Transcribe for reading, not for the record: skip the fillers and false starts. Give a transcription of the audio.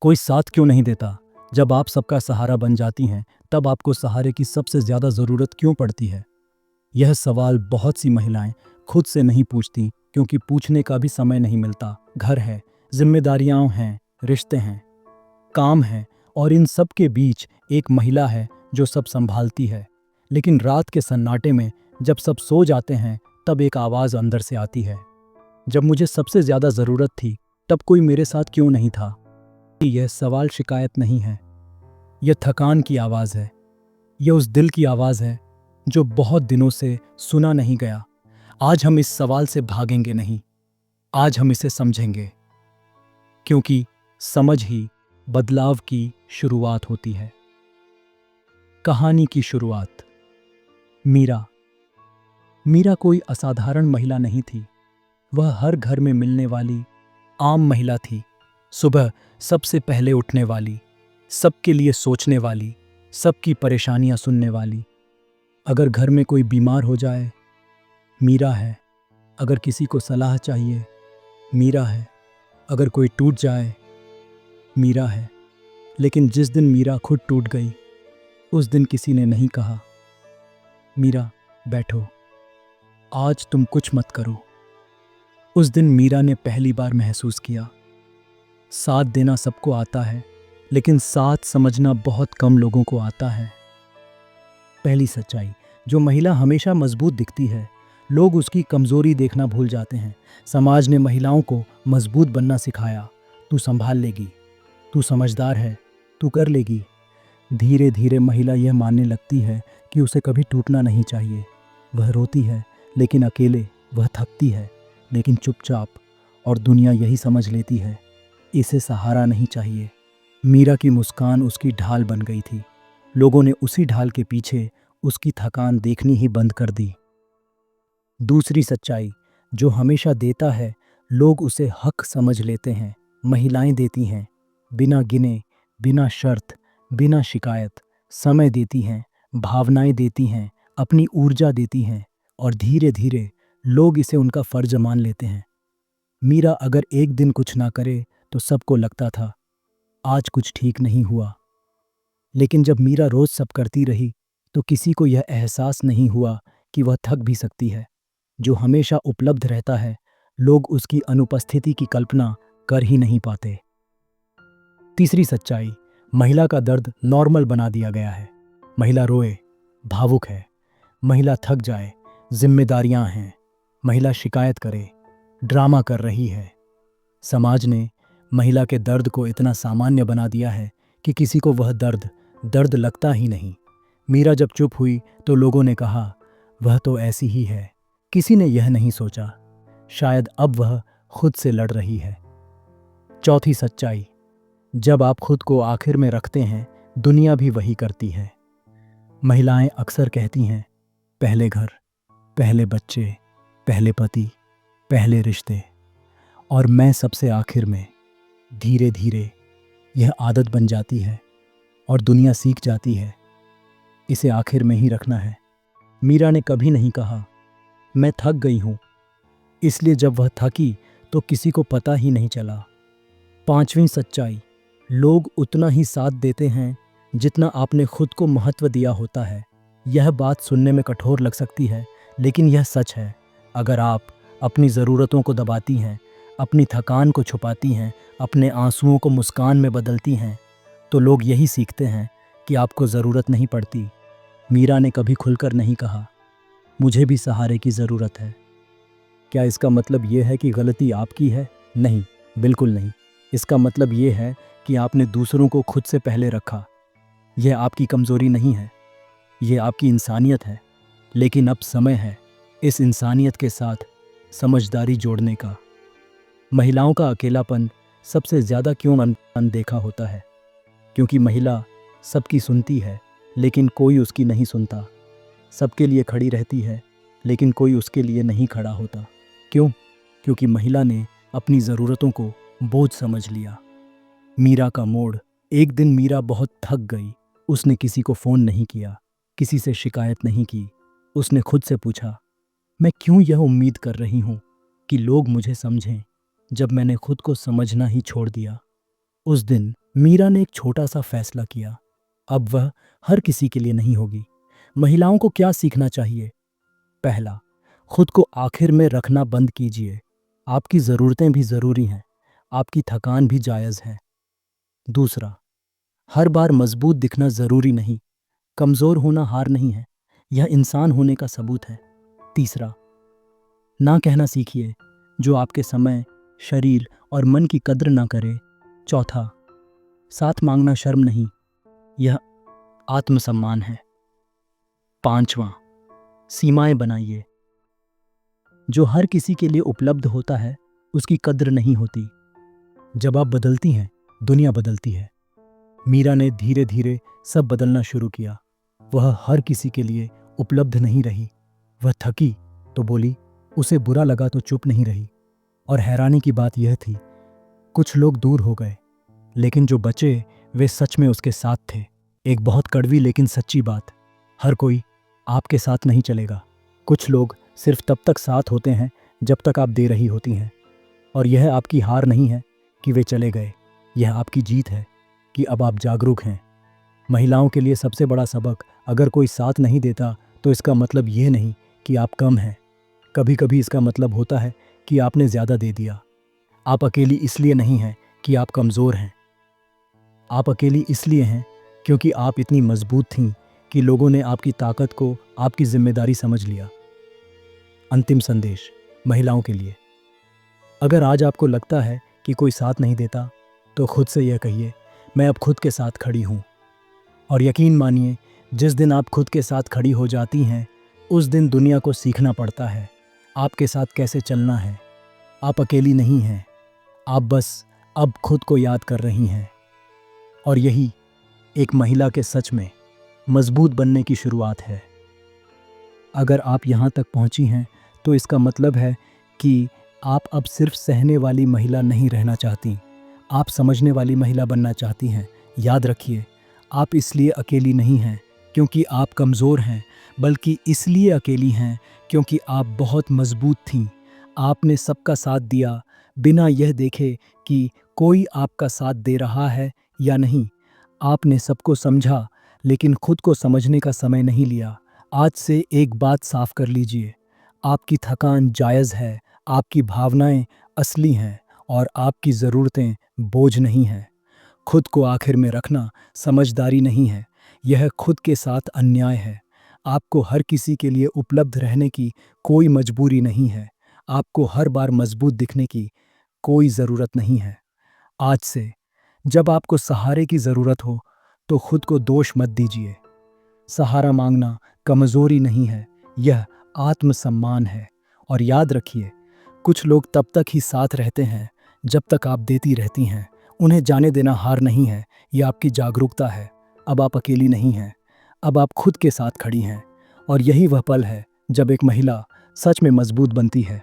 कोई साथ क्यों नहीं देता? जब आप सबका सहारा बन जाती हैं, तब आपको सहारे की सबसे ज़्यादा ज़रूरत क्यों पड़ती है? यह सवाल बहुत सी महिलाएं खुद से नहीं पूछती क्योंकि पूछने का भी समय नहीं मिलता। घर है, जिम्मेदारियां हैं, रिश्ते हैं, काम है और इन सब के बीच एक महिला है जो सब संभालती है। लेकिन रात के सन्नाटे में जब सब सो जाते हैं, तब एक आवाज़ अंदर से आती है। जब मुझे सबसे ज़्यादा ज़रूरत थी, तब कोई मेरे साथ क्यों नहीं था? यह सवाल शिकायत नहीं है, यह थकान की आवाज़ है। यह उस दिल की आवाज़ है जो बहुत दिनों से सुना नहीं गया। आज हम इस सवाल से भागेंगे नहीं, आज हम इसे समझेंगे, क्योंकि समझ ही बदलाव की शुरुआत होती है। कहानी की शुरुआत। मीरा। मीरा कोई असाधारण महिला नहीं थी। वह हर घर में मिलने वाली आम महिला थी। सुबह सबसे पहले उठने वाली, सबके लिए सोचने वाली, सबकी परेशानियां सुनने वाली। अगर घर में कोई बीमार हो जाए, मीरा है। अगर किसी को सलाह चाहिए, मीरा है। अगर कोई टूट जाए, मीरा है। लेकिन जिस दिन मीरा खुद टूट गई, उस दिन किसी ने नहीं कहा, मीरा बैठो, आज तुम कुछ मत करो। उस दिन मीरा ने पहली बार महसूस किया, साथ देना सबको आता है, लेकिन साथ समझना बहुत कम लोगों को आता है। पहली सच्चाई। जो महिला हमेशा मजबूत दिखती है, लोग उसकी कमजोरी देखना भूल जाते हैं। समाज ने महिलाओं को मजबूत बनना सिखाया। तू संभाल लेगी, तू समझदार है, तू कर लेगी। धीरे धीरे महिला यह मानने लगती है कि उसे कभी टूटना नहीं चाहिए। वह रोती है लेकिन अकेले, वह थकती है लेकिन चुपचाप, और दुनिया यही समझ लेती है, इसे सहारा नहीं चाहिए। मीरा की मुस्कान उसकी ढाल बन गई थी। लोगों ने उसी ढाल के पीछे उसकी थकान देखनी ही बंद कर दी। दूसरी सच्चाई। जो हमेशा देता है, लोग उसे हक समझ लेते हैं। महिलाएं देती हैं, बिना गिने, बिना शर्त, बिना शिकायत। समय देती हैं, भावनाएं देती हैं, अपनी ऊर्जा देती हैं, और धीरे धीरे लोग इसे उनका फर्ज मान लेते हैं। मीरा अगर एक दिन कुछ ना करे तो सबको लगता था, आज कुछ ठीक नहीं हुआ। लेकिन जब मीरा रोज सब करती रही, तो किसी को यह एहसास नहीं हुआ कि वह थक भी सकती है। जो हमेशा उपलब्ध रहता है, लोग उसकी अनुपस्थिति की कल्पना कर ही नहीं पाते। तीसरी सच्चाई। महिला का दर्द नॉर्मल बना दिया गया है। महिला रोए, भावुक है। महिला थक जाए, जिम्मेदारियां हैं। महिला शिकायत करे, ड्रामा कर रही है। समाज ने महिला के दर्द को इतना सामान्य बना दिया है कि किसी को वह दर्द दर्द लगता ही नहीं। मीरा जब चुप हुई तो लोगों ने कहा, वह तो ऐसी ही है। किसी ने यह नहीं सोचा, शायद अब वह खुद से लड़ रही है। चौथी सच्चाई। जब आप खुद को आखिर में रखते हैं, दुनिया भी वही करती है। महिलाएं अक्सर कहती हैं, पहले घर, पहले बच्चे, पहले पति, पहले रिश्ते, और मैं सबसे आखिर में। धीरे धीरे यह आदत बन जाती है और दुनिया सीख जाती है, इसे आखिर में ही रखना है। मीरा ने कभी नहीं कहा, मैं थक गई हूँ, इसलिए जब वह थकी तो किसी को पता ही नहीं चला। पांचवी सच्चाई। लोग उतना ही साथ देते हैं जितना आपने खुद को महत्व दिया होता है। यह बात सुनने में कठोर लग सकती है, लेकिन यह सच है। अगर आप अपनी ज़रूरतों को दबाती हैं, अपनी थकान को छुपाती हैं, अपने आंसुओं को मुस्कान में बदलती हैं, तो लोग यही सीखते हैं कि आपको ज़रूरत नहीं पड़ती। मीरा ने कभी खुलकर नहीं कहा, मुझे भी सहारे की ज़रूरत है। क्या इसका मतलब ये है कि गलती आपकी है? नहीं, बिल्कुल नहीं। इसका मतलब ये है कि आपने दूसरों को खुद से पहले रखा। यह आपकी कमज़ोरी नहीं है, यह आपकी इंसानियत है। लेकिन अब समय है इस इंसानियत के साथ समझदारी जोड़ने का। महिलाओं का अकेलापन सबसे ज़्यादा क्यों अनदेखा होता है? क्योंकि महिला सबकी सुनती है, लेकिन कोई उसकी नहीं सुनता। सबके लिए खड़ी रहती है, लेकिन कोई उसके लिए नहीं खड़ा होता। क्यों? क्योंकि महिला ने अपनी ज़रूरतों को बोझ समझ लिया। मीरा का मोड़। एक दिन मीरा बहुत थक गई। उसने किसी को फ़ोन नहीं किया, किसी से शिकायत नहीं की। उसने खुद से पूछा, मैं क्यों यह उम्मीद कर रही हूँ कि लोग मुझे समझें, जब मैंने खुद को समझना ही छोड़ दिया। उस दिन मीरा ने एक छोटा सा फैसला किया। अब वह हर किसी के लिए नहीं होगी। महिलाओं को क्या सीखना चाहिए? पहला, खुद को आखिर में रखना बंद कीजिए। आपकी ज़रूरतें भी ज़रूरी हैं, आपकी थकान भी जायज़ है। दूसरा, हर बार मजबूत दिखना ज़रूरी नहीं, कमज़ोर होना हार नहीं है, यह इंसान होने का सबूत है। तीसरा, ना कहना सीखिए जो आपके समय, शरीर और मन की कद्र ना करे। चौथा, साथ मांगना शर्म नहीं, यह आत्मसम्मान है। पांचवा, सीमाएं बनाइए। जो हर किसी के लिए उपलब्ध होता है उसकी कद्र नहीं होती। जब आप बदलती हैं, दुनिया बदलती है। मीरा ने धीरे धीरे सब बदलना शुरू किया। वह हर किसी के लिए उपलब्ध नहीं रही। वह थकी तो बोली, उसे बुरा लगा तो चुप नहीं रही। और हैरानी की बात यह थी, कुछ लोग दूर हो गए, लेकिन जो बचे वे सच में उसके साथ थे। एक बहुत कड़वी लेकिन सच्ची बात, हर कोई आपके साथ नहीं चलेगा। कुछ लोग सिर्फ तब तक साथ होते हैं जब तक आप दे रही होती हैं। और यह आपकी हार नहीं है कि वे चले गए, यह आपकी जीत है कि अब आप जागरूक हैं। महिलाओं के लिए सबसे बड़ा सबक, अगर कोई साथ नहीं देता तो इसका मतलब यह नहीं कि आप कम हैं। कभी कभी इसका मतलब होता है कि आपने ज़्यादा दे दिया। आप अकेली इसलिए नहीं हैं कि आप कमज़ोर हैं। आप अकेली इसलिए हैं क्योंकि आप इतनी मजबूत थीं कि लोगों ने आपकी ताकत को आपकी जिम्मेदारी समझ लिया। अंतिम संदेश महिलाओं के लिए, अगर आज आपको लगता है कि कोई साथ नहीं देता तो खुद से यह कहिए, मैं अब खुद के साथ खड़ी हूँ। और यकीन मानिए, जिस दिन आप खुद के साथ खड़ी हो जाती हैं उस दिन दुनिया को सीखना पड़ता है आपके साथ कैसे चलना है। आप अकेली नहीं हैं, आप बस अब खुद को याद कर रही हैं। और यही एक महिला के सच में मजबूत बनने की शुरुआत है। अगर आप यहाँ तक पहुँची हैं तो इसका मतलब है कि आप अब सिर्फ सहने वाली महिला नहीं रहना चाहती, आप समझने वाली महिला बनना चाहती हैं। याद रखिए, आप इसलिए अकेली नहीं हैं क्योंकि आप कमज़ोर हैं, बल्कि इसलिए अकेली हैं क्योंकि आप बहुत मजबूत थीं। आपने सबका साथ दिया बिना यह देखे कि कोई आपका साथ दे रहा है या नहीं। आपने सबको समझा लेकिन खुद को समझने का समय नहीं लिया। आज से एक बात साफ कर लीजिए, आपकी थकान जायज़ है, आपकी भावनाएं असली हैं और आपकी ज़रूरतें बोझ नहीं हैं। खुद को आखिर में रखना समझदारी नहीं है, यह खुद के साथ अन्याय है। आपको हर किसी के लिए उपलब्ध रहने की कोई मजबूरी नहीं है। आपको हर बार मजबूत दिखने की कोई ज़रूरत नहीं है। आज से जब आपको सहारे की ज़रूरत हो तो खुद को दोष मत दीजिए। सहारा मांगना कमज़ोरी नहीं है, यह आत्मसम्मान है। और याद रखिए, कुछ लोग तब तक ही साथ रहते हैं जब तक आप देती रहती हैं। उन्हें जाने देना हार नहीं है, यह आपकी जागरूकता है। अब आप अकेली नहीं हैं, अब आप खुद के साथ खड़ी हैं। और यही वह पल है जब एक महिला सच में मजबूत बनती है।